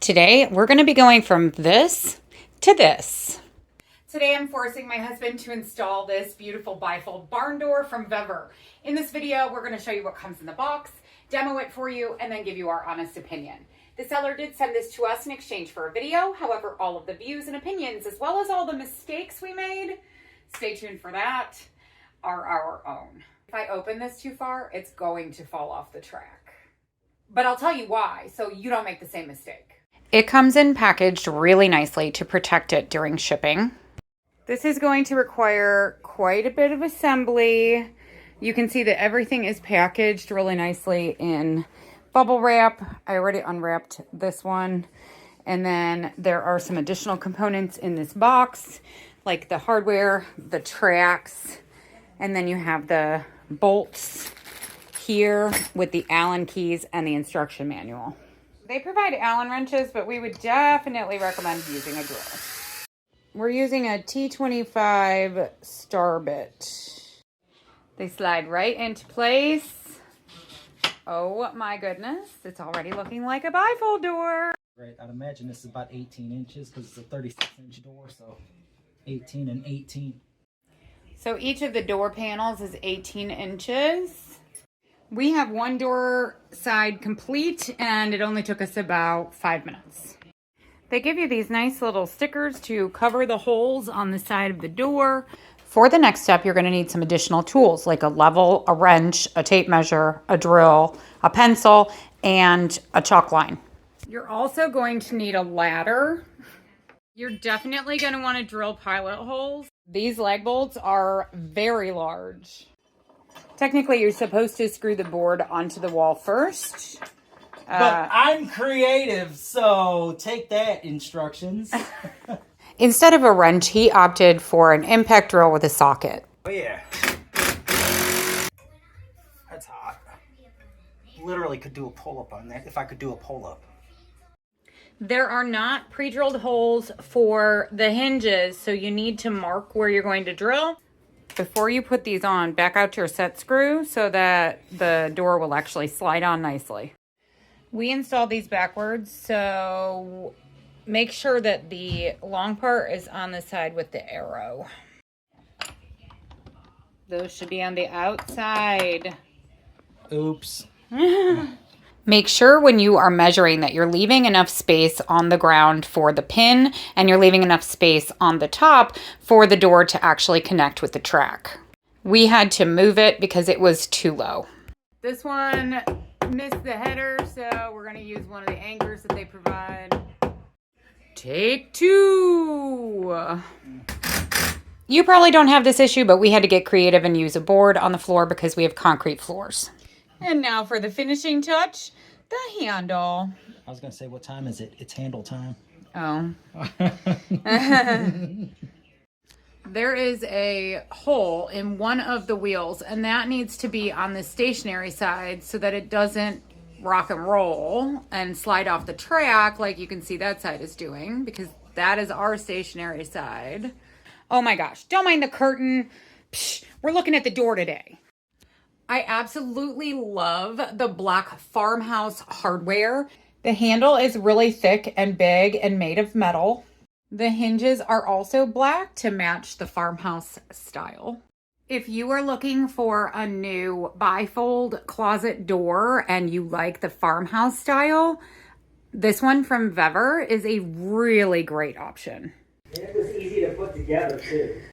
Today, we're going to be going from this to this. Today, I'm forcing my husband to install this beautiful bifold barn door from VEVOR. In this video, we're going to show you what comes in the box, demo it for you, and then give you our honest opinion. The seller did send this to us in exchange for a video. However, all of the views and opinions, as well as all the mistakes we made, stay tuned for that, are our own. If I open this too far, it's going to fall off the track. But I'll tell you why, so you don't make the same mistake. It comes in packaged really nicely to protect it during shipping. This is going to require quite a bit of assembly. You can see that everything is packaged really nicely in bubble wrap. I already unwrapped this one. And then there are some additional components in this box, like the hardware, the tracks, and then you have the bolts here with the Allen keys and the instruction manual. They provide Allen wrenches, but we would definitely recommend using a drill. We're using a T25 star bit. They slide right into place. Oh my goodness, it's already looking like a bifold door. Right, I'd imagine this is about 18 inches because it's a 36-inch door, so 18 and 18. So each of the door panels is 18 inches. We have one door side complete, and it only took us about 5 minutes. They give you these nice little stickers to cover the holes on the side of the door. For the next step, you're going to need some additional tools like a level, a wrench, a tape measure, a drill, a pencil, and a chalk line. You're also going to need a ladder. You're definitely going to want to drill pilot holes. These lag bolts are very large. Technically, you're supposed to screw the board onto the wall first. But I'm creative, so take that, instructions. Instead of a wrench, he opted for an impact drill with a socket. Oh yeah. That's hot. Literally could do a pull-up on that if I could do a pull-up. There are not pre-drilled holes for the hinges, so you need to mark where you're going to drill. Before you put these on, back out your set screw so that the door will actually slide on nicely. We installed these backwards, so make sure that the long part is on the side with the arrow. Those should be on the outside. Oops. Make sure when you are measuring that you're leaving enough space on the ground for the pin and you're leaving enough space on the top for the door to actually connect with the track. We had to move it because it was too low. This one missed the header, so we're going to use one of the anchors that they provide. Take two. You probably don't have this issue, but we had to get creative and use a board on the floor because we have concrete floors. And now for the finishing touch, the handle. I was going to say, what time is it? It's handle time. Oh. There is a hole in one of the wheels, and that needs to be on the stationary side so that it doesn't rock and roll and slide off the track like you can see that side is doing, because that is our stationary side. Oh my gosh, don't mind the curtain. Psh, we're looking at the door today. I absolutely love the black Farmhouse hardware. The handle is really thick and big and made of metal. The hinges are also black to match the Farmhouse style. If you are looking for a new bifold closet door and you like the Farmhouse style, this one from VEVOR is a really great option. And it was easy to put together too.